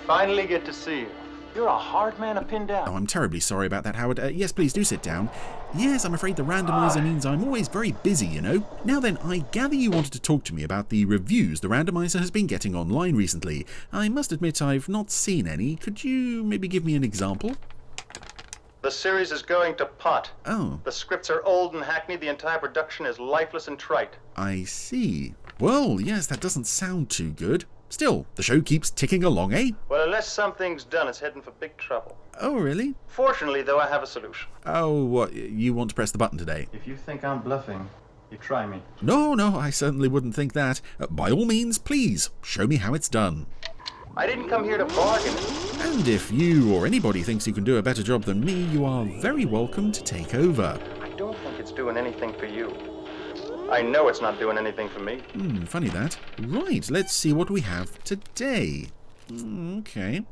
finally get to see you. You're a hard man to pin down. Oh, I'm terribly sorry about that, Howard. Yes, please do sit down. Yes, I'm afraid the randomizer means I'm always very busy, you know. Now then, I gather you wanted to talk to me about the reviews the randomizer has been getting online recently. I must admit I've not seen any. Could you maybe give me an example? The series is going to pot. Oh. The scripts are old and hackneyed. The entire production is lifeless and trite. I see. Well, yes, that doesn't sound too good. Still, the show keeps ticking along, eh? Well, unless something's done, it's heading for big trouble. Oh, really? Fortunately, though, I have a solution. Oh, what, you want to press the button today? If you think I'm bluffing, you try me. No, I certainly wouldn't think that. By all means, please, show me how it's done. I didn't come here to bargain. And if you or anybody thinks you can do a better job than me, you are very welcome to take over. I don't think it's doing anything for you. I know it's not doing anything for me. Funny that. Right, let's see what we have today. Okay.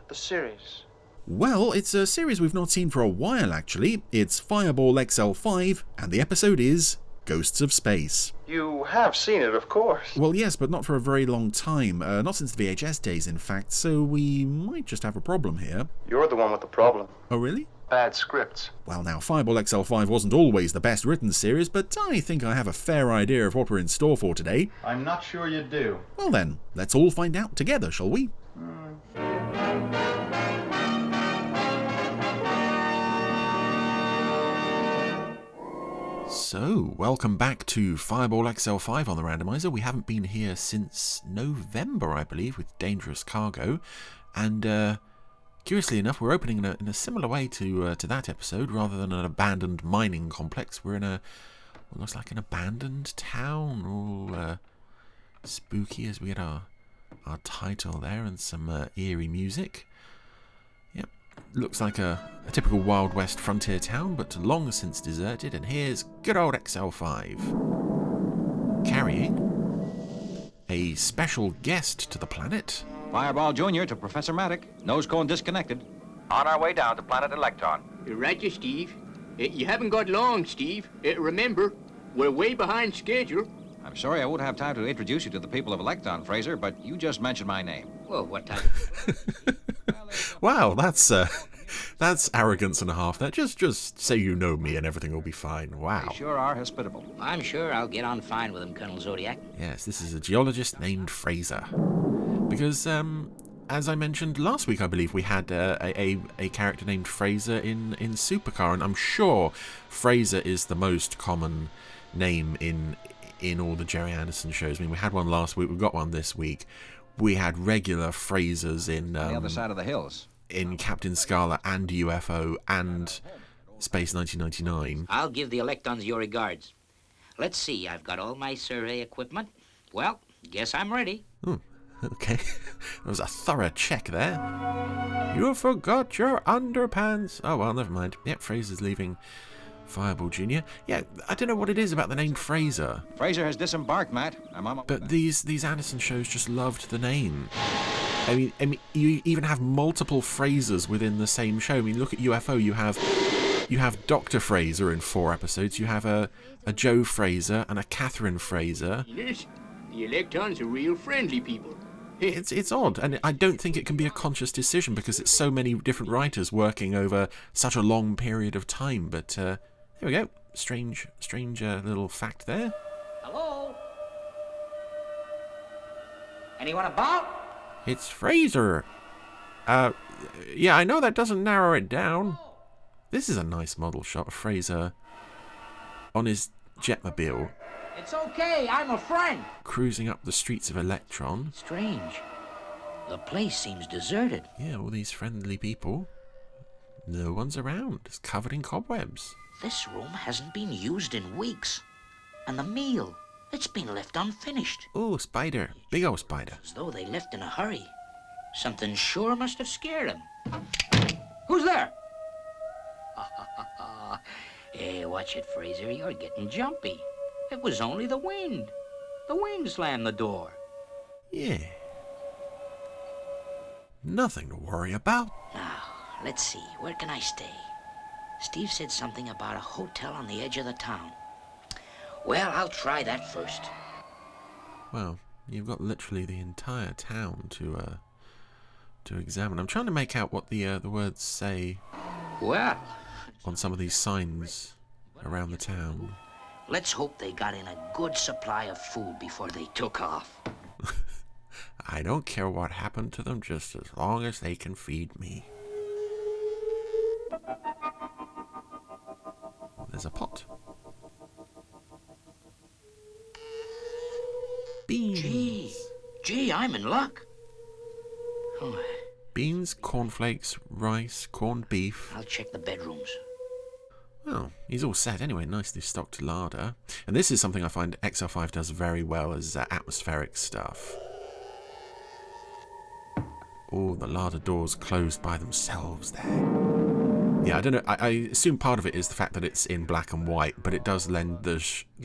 The series. Well, it's a series we've not seen for a while, actually. It's Fireball XL5, and the episode is Ghosts of Space. You have seen it, of course. Well, yes, but not for a very long time. Not since the VHS days, in fact, so we might just have a problem here. You're the one with the problem. Oh, really? Bad scripts. Well, now, Fireball XL5 wasn't always the best written series, but I think I have a fair idea of what we're in store for today. I'm not sure you do. Well then, let's all find out together, shall we? So, welcome back to Fireball XL5 on the Randomizer. We haven't been here since November, I believe, with Dangerous Cargo, and curiously enough, we're opening in a similar way to that episode. Rather than an abandoned mining complex, we're in what looks like an abandoned town. All spooky as we get our title there and some eerie music. Yep, looks like a typical Wild West frontier town, but long since deserted. And here's good old XL5 carrying a special guest to the planet. Fireball Jr. to Professor Maddock. Nose cone disconnected. On our way down to planet Electron. Roger, Steve. You haven't got long, Steve. Remember, we're way behind schedule. I'm sorry I won't have time to introduce you to the people of Electron, Fraser, but you just mentioned my name. Well, what time? Wow, that's arrogance and a half there. Just say you know me and everything will be fine. Wow. They sure are hospitable. I'm sure I'll get on fine with him, Colonel Zodiac. Yes, this is a geologist named Fraser. Because, as I mentioned last week, I believe we had a character named Fraser in Supercar, and I'm sure Fraser is the most common name in all the Jerry Anderson shows. I mean, we had one last week, we've got one this week. We had regular Frasers in on the other side of the hills. In Captain Scarlet and UFO and Space 1999. I'll give the Electrons your regards. Let's see, I've got all my survey equipment. Well, guess I'm ready. Okay, that was a thorough check there. You forgot your underpants. Oh, well, never mind. Yep, Fraser's leaving Fireball Jr. Yeah, I don't know what it is about the name Fraser. Fraser has disembarked, Matt. But these Anderson shows just loved the name. I mean, you even have multiple Frasers within the same show. I mean, look at UFO. You have Dr. Fraser in 4 episodes. You have a Joe Fraser and a Catherine Fraser. Yes, the Electrons are real friendly people. It's odd, and I don't think it can be a conscious decision because it's so many different writers working over such a long period of time. But there we go. Strange little fact there. Hello? Anyone about? It's Fraser. Yeah, I know that doesn't narrow it down. This is a nice model shot of Fraser on his jetmobile. It's okay, I'm a friend. Cruising up the streets of Electron. Strange. The place seems deserted. Yeah, all these friendly people. No one's around. It's covered in cobwebs. This room hasn't been used in weeks. And the meal, it's been left unfinished. Oh, spider. Big old spider. As though they left in a hurry. Something sure must have scared them. Who's there? Hey, watch it, Fraser. You're getting jumpy. It was only the wind. The wind slammed the door. Yeah. Nothing to worry about. Now, let's see. Where can I stay? Steve said something about a hotel on the edge of the town. Well, I'll try that first. Well, you've got literally the entire town to to examine. I'm trying to make out what the words say Well, on some of these signs around the town. let's hope they got in a good supply of food before they took off. I don't care what happened to them, just as long as they can feed me. There's a pot. Beans. Gee, I'm in luck. Oh, Beans, cornflakes, rice, corned beef. I'll check the bedrooms. Well, he's all set anyway, nicely stocked larder. And this is something I find XL5 does very well as atmospheric stuff. Oh, the larder doors closed by themselves there. Yeah, I don't know. I assume part of it is the fact that it's in black and white, but it does lend the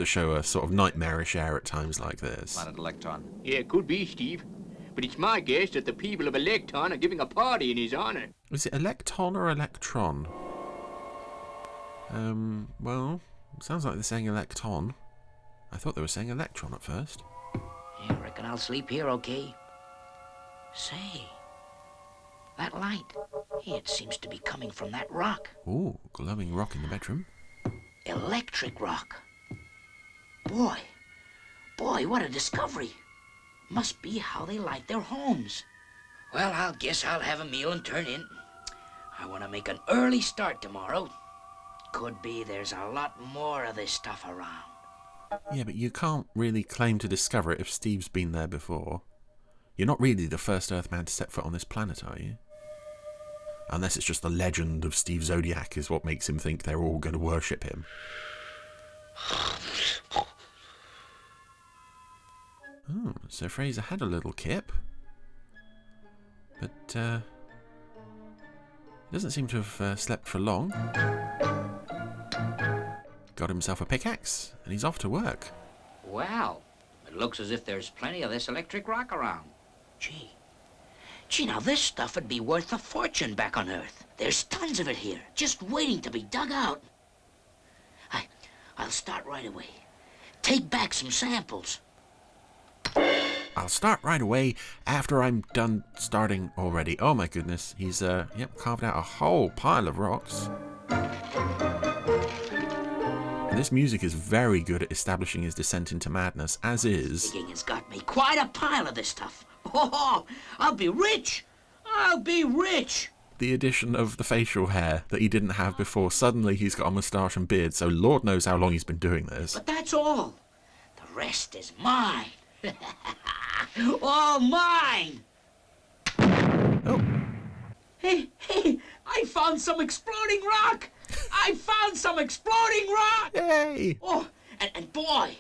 show a sort of nightmarish air at times like this. Planet Electron. Yeah, it could be, Steve. But it's my guess that the people of Electron are giving a party in his honor. Is it Electron or Electron? Well, it sounds like they're saying Electron. I thought they were saying Electron at first. Yeah, I reckon I'll sleep here, okay? Say, that light, it seems to be coming from that rock. Ooh, glowing rock in the bedroom. Electric rock. Boy, what a discovery. Must be how they light their homes. Well, I'll guess I'll have a meal and turn in. I want to make an early start tomorrow. Could be there's a lot more of this stuff around. Yeah, but you can't really claim to discover it if Steve's been there before. You're not really the first Earthman to set foot on this planet, are you? Unless it's just the legend of Steve Zodiac is what makes him think they're all going to worship him. Oh, so Fraser had a little kip. But, doesn't seem to have slept for long. Got himself a pickaxe, and he's off to work. Well, it looks as if there's plenty of this electric rock around. Gee, now this stuff would be worth a fortune back on Earth. There's tons of it here, just waiting to be dug out. I'll start right away. Take back some samples. I'll start right away after I'm done starting already. Oh my goodness, he's carved out a whole pile of rocks. And this music is very good at establishing his descent into madness, as is... Digging has got me quite a pile of this stuff. Oh, I'll be rich! I'll be rich! The addition of the facial hair that he didn't have before. Suddenly he's got a moustache and beard, so Lord knows how long he's been doing this. But that's all. The rest is mine. All mine! Oh. Hey, I found some exploding rock! I found some exploding rock! Yay! Oh, and boy,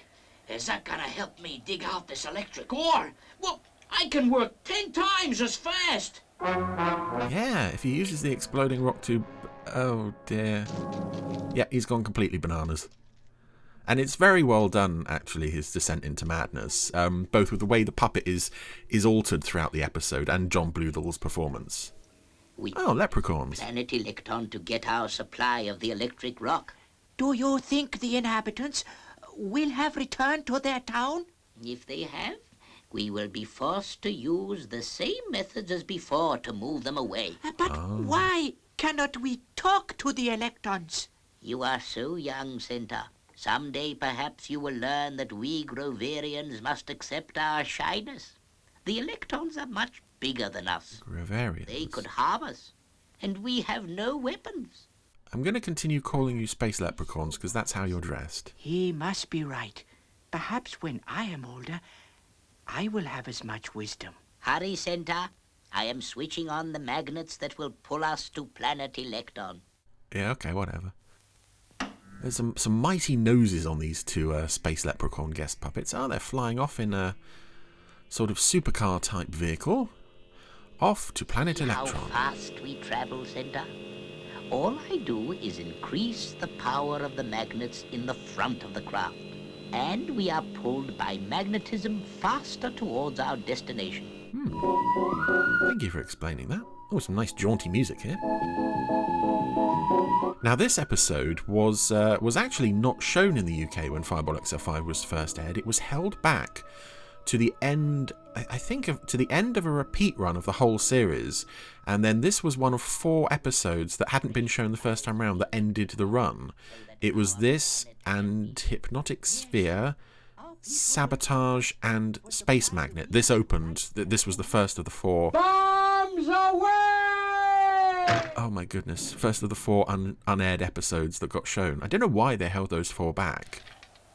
is that gonna help me dig out this electric ore? Well, I can work 10 times as fast. Yeah, if he uses the exploding rock tube... Oh dear. Yeah, he's gone completely bananas. And it's very well done, actually, his descent into madness, both with the way the puppet is altered throughout the episode and John Bluthel's performance. Oh, leprechauns. Planet Electron to get our supply of the electric rock. Do you think the inhabitants will have returned to their town? If they have, we will be forced to use the same methods as before to move them away. But why cannot we talk to the Electrons? You are so young, Centaur. Someday perhaps you will learn that we Groverians must accept our shyness. The Electrons are much bigger than us. Groverians. They could harm us, and we have no weapons. I'm going to continue calling you space leprechauns because that's how you're dressed. He must be right. Perhaps when I am older, I will have as much wisdom. Hurry, Centaur. I am switching on the magnets that will pull us to planet Electron. Yeah, okay, whatever. There's some mighty noses on these two space leprechaun guest puppets. Oh, they're flying off in a sort of supercar-type vehicle. Off to planet Electron. How fast we travel, Centaur. All I do is increase the power of the magnets in the front of the craft. And we are pulled by magnetism faster towards our destination. Thank you for explaining that. Oh, some nice jaunty music here. Now, this episode was actually not shown in the UK when Fireball XL5 was first aired. It was held back to the end I think, to the end of a repeat run of the whole series, and then this was one of 4 episodes that hadn't been shown the first time around that ended the run. It was this and Hypnotic Sphere, Sabotage, and Space Magnet. This opened. This was the first of the 4. Bombs away! Oh my goodness. First of the 4 unaired episodes that got shown. I don't know why they held those 4 back.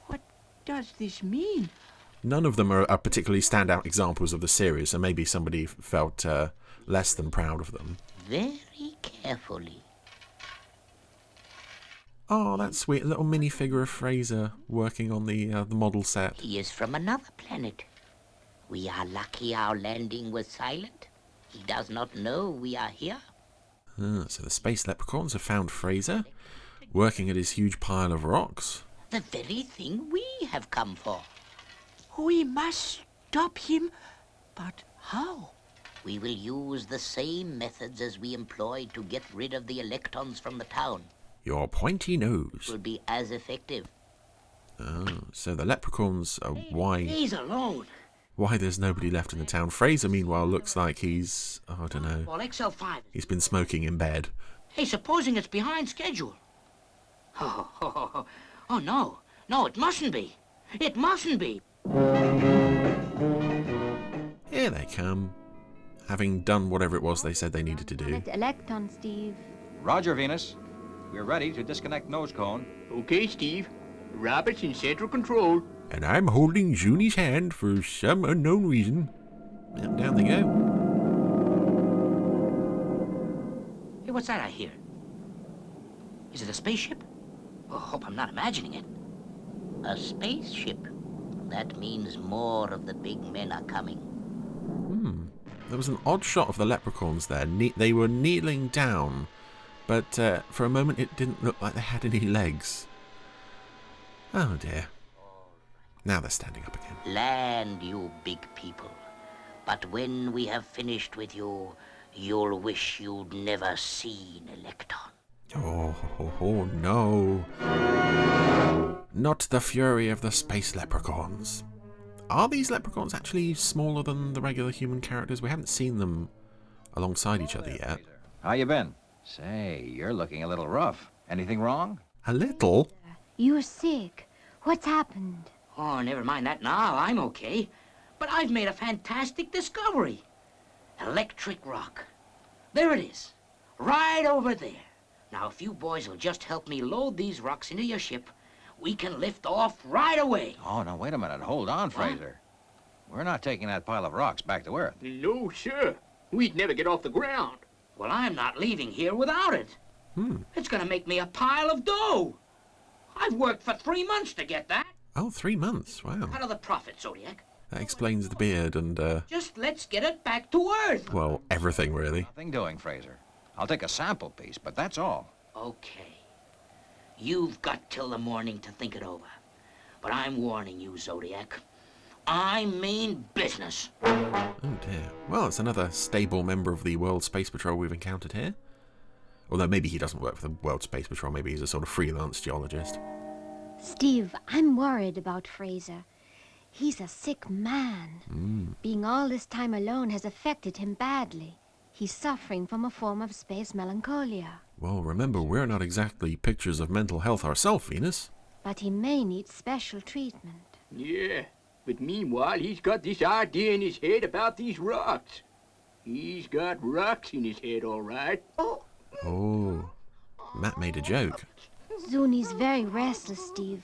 What does this mean? None of them are particularly standout examples of the series, so maybe somebody felt less than proud of them. Very carefully. Oh, that's sweet. A little minifigure of Fraser working on the model set. He is from another planet. We are lucky our landing was silent. He does not know we are here. So the space leprechauns have found Fraser, working at his huge pile of rocks. The very thing we have come for. We must stop him. But how? We will use the same methods as we employed to get rid of the electrons from the town. Your pointy nose. Will be as effective. Oh, so the leprechauns are why there's nobody left in the town. Fraser, meanwhile, looks like he's, I don't know. Well, XL5. He's been smoking in bed. Hey, supposing it's behind schedule. Oh, no. No, it mustn't be. It mustn't be. Here they come, having done whatever it was they said they needed to do. Electron, Steve. Roger, Venus. We're ready to disconnect nose cone. Okay, Steve. Robert's in central control. And I'm holding Zuni's hand for some unknown reason. And down they go. Hey, what's that I hear? Is it a spaceship? Oh, I hope I'm not imagining it. A spaceship. That means more of the big men are coming. There was an odd shot of the leprechauns there. They were kneeling down, but for a moment it didn't look like they had any legs. Oh dear. Now they're standing up again. Land, you big people. But when we have finished with you, you'll wish you'd never seen Electron. Oh no. Not the fury of the space leprechauns. Are these leprechauns actually smaller than the regular human characters? We haven't seen them alongside each other yet. How you been? Say, you're looking a little rough. Anything wrong? A little? You're sick. What's happened? Oh, never mind that now. I'm okay. But I've made a fantastic discovery. Electric rock. There it is. Right over there. Now, if you boys will just help me load these rocks into your ship, we can lift off right away. Oh, now, wait a minute. Hold on, Fraser. We're not taking that pile of rocks back to Earth. No, sir. We'd never get off the ground. Well, I'm not leaving here without it. It's gonna make me a pile of dough. I've worked for 3 months to get that. Oh, 3 months. Wow. Out of the profit, Zodiac. That explains the beard and, Just let's get it back to Earth. well, everything really. Nothing doing, Fraser. I'll take a sample piece, but that's all. Okay. You've got till the morning to think it over. But I'm warning you, Zodiac. I mean business. Oh dear. Well, it's another stable member of the World Space Patrol we've encountered here. Although maybe he doesn't work for the World Space Patrol. Maybe he's a sort of freelance geologist. Steve, I'm worried about Fraser. He's a sick man. Being all this time alone has affected him badly. He's suffering from a form of space melancholia. Well, remember, we're not exactly pictures of mental health ourselves, Venus. But he may need special treatment. Yeah, but meanwhile, he's got this idea in his head about these rocks. He's got rocks in his head, all right. Oh, Matt made a joke. Zuni's very restless, Steve.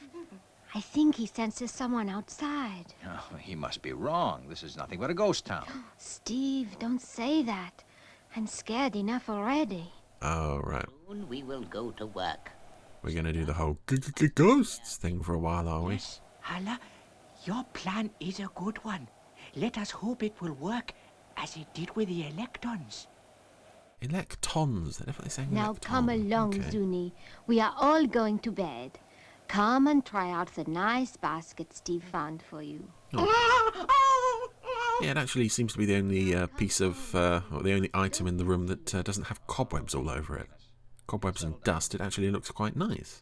I think he senses someone outside. Oh, he must be wrong. This is nothing but a ghost town. Steve, don't say that. I'm scared enough already. Oh, right. Soon we will go to work. We're going to do the whole ghosts thing for a while, are we? Yes, Hala, your plan is a good one. Let us hope it will work as it did with the electrons. Electrons. They're definitely saying Now electron. come along, Okay. Zuni. We are all going to bed. Come and try out the nice basket Steve found for you. Yeah, it actually seems to be the only piece of, or the only item in the room that doesn't have cobwebs all over it. Cobwebs and dust. It actually looks quite nice.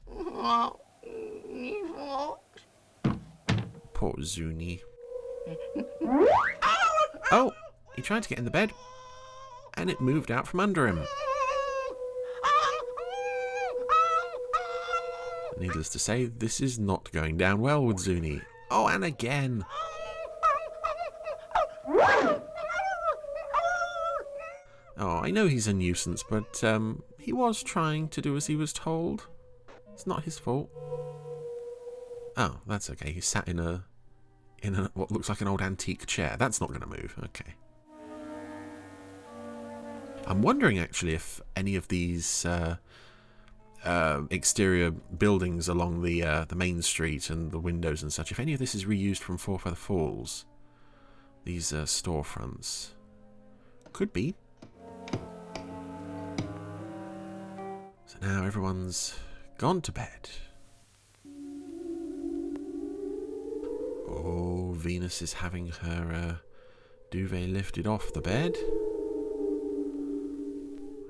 Poor Zuni. Oh, he tried to get in the bed, and it moved out from under him. Needless to say, this is not going down well with Zuni. Oh, and again. Oh, I know he's a nuisance, but he was trying to do as he was told. It's not his fault. Oh, that's okay. He sat in a what looks like an old antique chair. That's not going to move. Okay. I'm wondering actually if any of these exterior buildings along the main street and the windows and such, if any of this is reused from Four Feather Falls. These storefronts. Could be. So now everyone's gone to bed. Oh, Venus is having her duvet lifted off the bed.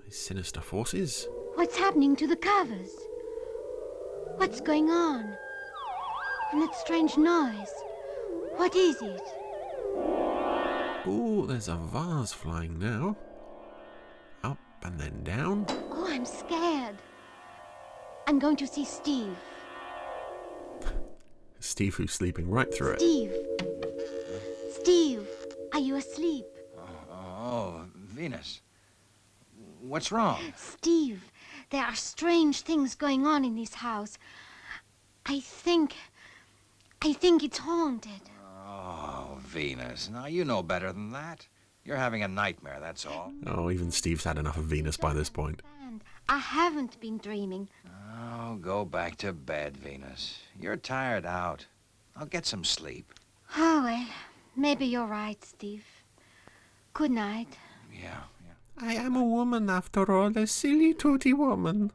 These sinister forces. What's happening to the covers? What's going on? And that strange noise. What is it? Oh, there's a vase flying now. Up and then down. Oh, I'm scared. I'm going to see Steve. Steve, who's sleeping right through it. Steve. Steve, are you asleep? Oh, Venus. What's wrong? Steve, there are strange things going on in this house. I think it's haunted. Oh, Venus. Now, you know better than that. You're having a nightmare, that's all. Oh, even Steve's had enough of Venus by this point. And I haven't been dreaming. Oh, go back to bed, Venus. You're tired out. I'll get some sleep. Oh, well, maybe you're right, Steve. Good night. Yeah. I am a woman after all, a silly tooty woman.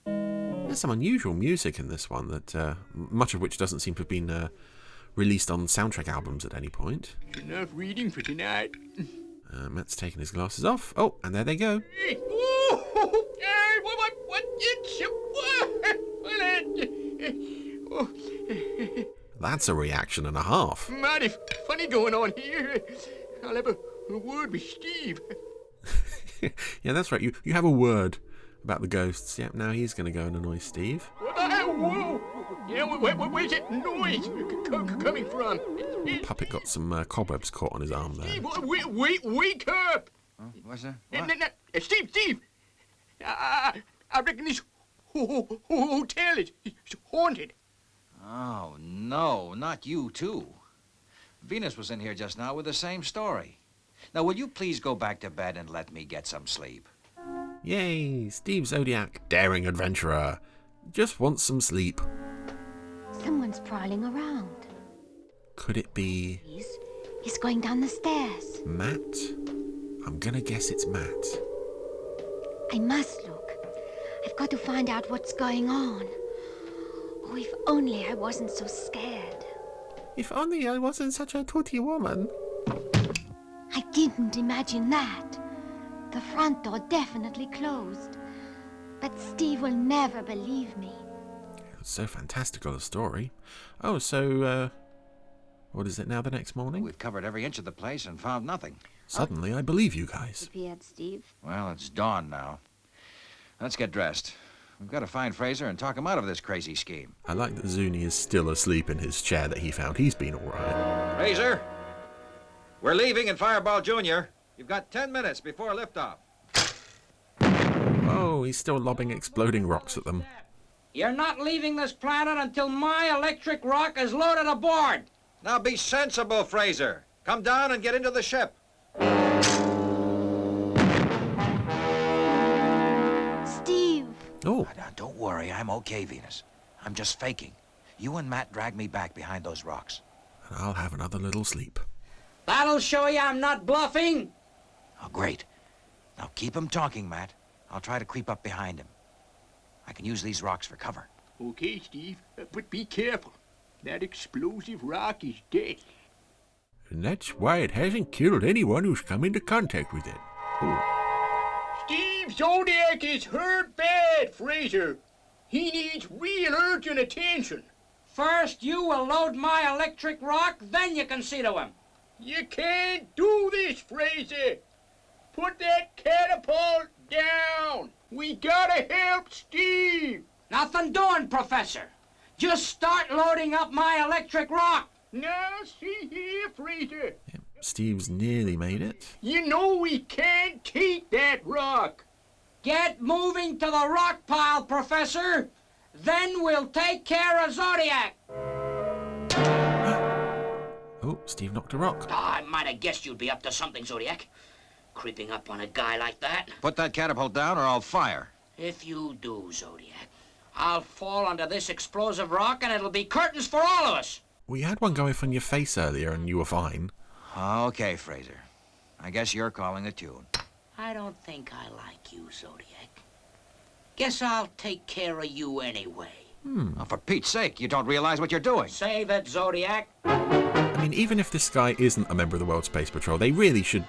There's some unusual music in this one, that much of which doesn't seem to have been released on soundtrack albums at any point. Enough reading for tonight. Matt's taking his glasses off. Oh, and there they go. That's a reaction and a half. Mighty funny going on here. I'll have a word with Steve. Yeah, that's right. You have a word about the ghosts. Yep, now he's going to go and annoy Steve. What the hell? Whoa! Yeah, where's that noise coming from? Puppet got some cobwebs caught on his arm there. Steve, wake up! What's that? Steve! I reckon this hotel is haunted. Oh, no, not you, too. Venus was in here just now with the same story. Now, will you please go back to bed and let me get some sleep? Yay! Steve Zodiac, daring adventurer. Just wants some sleep. Someone's prowling around. Could it be He's going down the stairs. Matt? I'm gonna guess it's Matt. I must look. I've got to find out what's going on. Oh, if only I wasn't so scared. If only I wasn't such a tooty woman. I didn't imagine that. The front door definitely closed. But Steve will never believe me. It's so fantastical a story. Oh, so, what is it now the next morning? We've covered every inch of the place and found nothing. Suddenly, I believe you guys. Disappeared, Steve. Well, it's dawn now. Let's get dressed. We've got to find Fraser and talk him out of this crazy scheme. I like that Zuni is still asleep in his chair that he found. He's been all right. Fraser, we're leaving in Fireball Jr. You've got 10 minutes before liftoff. Oh, he's still lobbing exploding rocks at them. You're not leaving this planet until my electric rock is loaded aboard. Now be sensible, Fraser. Come down and get into the ship. Steve! Oh, Now, don't worry, I'm okay, Venus. I'm just faking. You and Matt dragged me back behind those rocks. and I'll have another little sleep. That'll show you I'm not bluffing. Oh, great. Now keep him talking, Matt. I'll try to creep up behind him. I can use these rocks for cover. Okay, Steve, but be careful. That explosive rock is deadly. And that's why it hasn't killed anyone who's come into contact with it. Oh. Steve Zodiac is hurt bad, Fraser. He needs real urgent attention. First, you will load my electric rock, then you can see to him. You can't do this, Fraser. Put that catapult down. We gotta help Steve. Nothing doing, Professor. Just start loading up my electric rock. Now, see here, Fraser. Yep, Steve's nearly made it. You know we can't take that rock. Get moving to the rock pile, Professor. Then we'll take care of Zodiac. Oh, Steve knocked a rock. I might have guessed you'd be up to something, Zodiac. Creeping up on a guy like that. Put that catapult down or I'll fire. If you do, Zodiac, I'll fall under this explosive rock and it'll be curtains for all of us. We had one going from your face earlier and you were fine. Okay, Fraser. I guess you're calling a tune. I don't think I like you, Zodiac. Guess I'll take care of you anyway. Oh, for Pete's sake, you don't realize what you're doing. Save it, Zodiac. I mean, even if this guy isn't a member of the World Space Patrol, they really should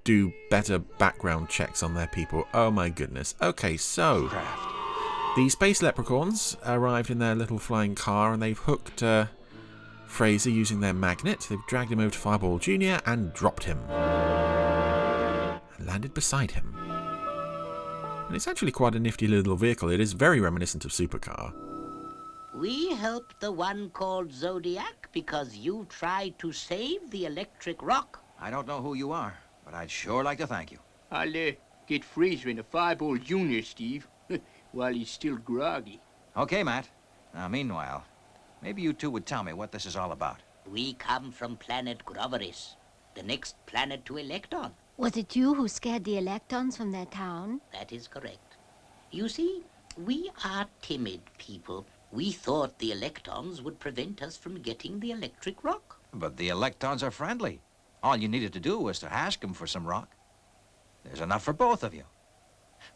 do better background checks on their people. Oh my goodness. Okay, so Craft. the space leprechauns arrived in their little flying car and they've hooked Fraser using their magnet. They've dragged him over to Fireball Jr. and dropped him. And landed beside him. And it's actually quite a nifty little vehicle. It is very reminiscent of Supercar. We helped the one called Zodiac because you tried to save the electric rock. I don't know who you are, but I'd sure like to thank you. I'll get Fraser in a Fireball Jr., Steve, while he's still groggy. Okay, Matt. Now, meanwhile, maybe you two would tell me what this is all about. We come from planet Groveris, the next planet to Electron. Was it you who scared the Electrons from their town? That is correct. You see, we are timid people. We thought the Electrons would prevent us from getting the electric rock. But the Electrons are friendly. All you needed to do was to ask them for some rock. There's enough for both of you.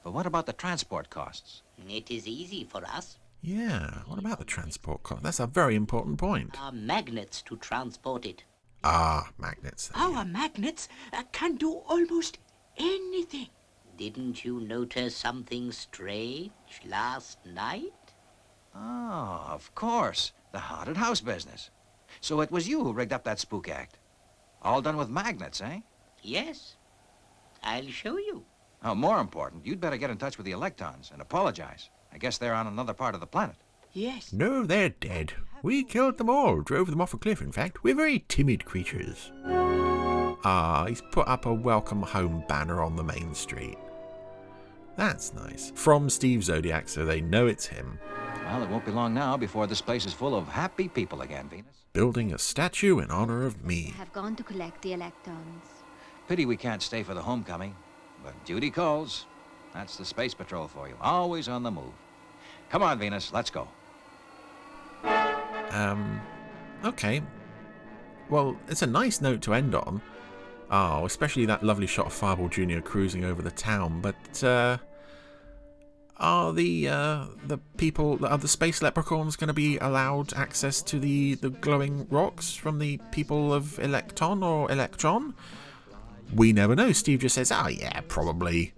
But what about the transport costs? It is easy for us. Yeah, what about the transport cost? That's a very important point. Our magnets to transport it. Ah, magnets. Our magnets can do almost anything. Didn't you notice something strange last night? Oh, of course. The haunted house business. So it was you who rigged up that spook act. All done with magnets, eh? Yes. I'll show you. Oh, more important, you'd better get in touch with the Electrons and apologize. I guess they're on another part of the planet. Yes. No, they're dead. We killed them all, drove them off a cliff, in fact. We're very timid creatures. Ah, he's put up a welcome home banner on the main street. That's nice. From Steve Zodiac, so they know it's him. Well, it won't be long now before this place is full of happy people again, Venus. Building a statue in honor of me. Have gone to collect the Electrons. Pity we can't stay for the homecoming, but duty calls. That's the Space Patrol for you, always on the move. Come on, Venus, let's go. Okay. Well, it's a nice note to end on. Oh, especially that lovely shot of Fireball Jr. cruising over the town, but, are the people, are the space leprechauns going to be allowed access to the glowing rocks from the people of Electron or Electron? We never know. Steve just says, oh yeah, probably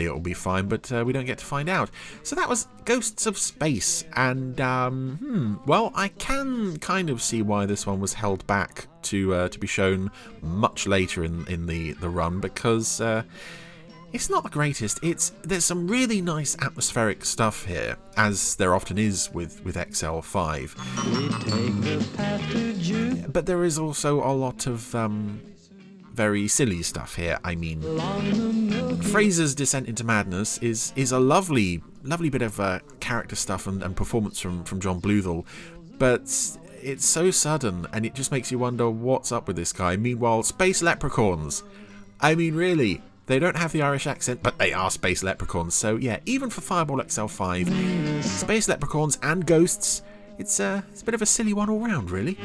it'll be fine, but we don't get to find out. So that was Ghosts of Space, and well, I can kind of see why this one was held back to be shown much later in the run, because it's not the greatest. There's some really nice atmospheric stuff here, as there often is with XL5. But there is also a lot of very silly stuff here. I mean, Fraser's descent into madness is a lovely bit of character stuff and performance from John Bluthal, but it's so sudden and it just makes you wonder what's up with this guy. Meanwhile, space leprechauns. I mean, really, they don't have the Irish accent, but they are space leprechauns. So yeah, even for Fireball XL5, space leprechauns and ghosts, it's a bit of a silly one all round, really.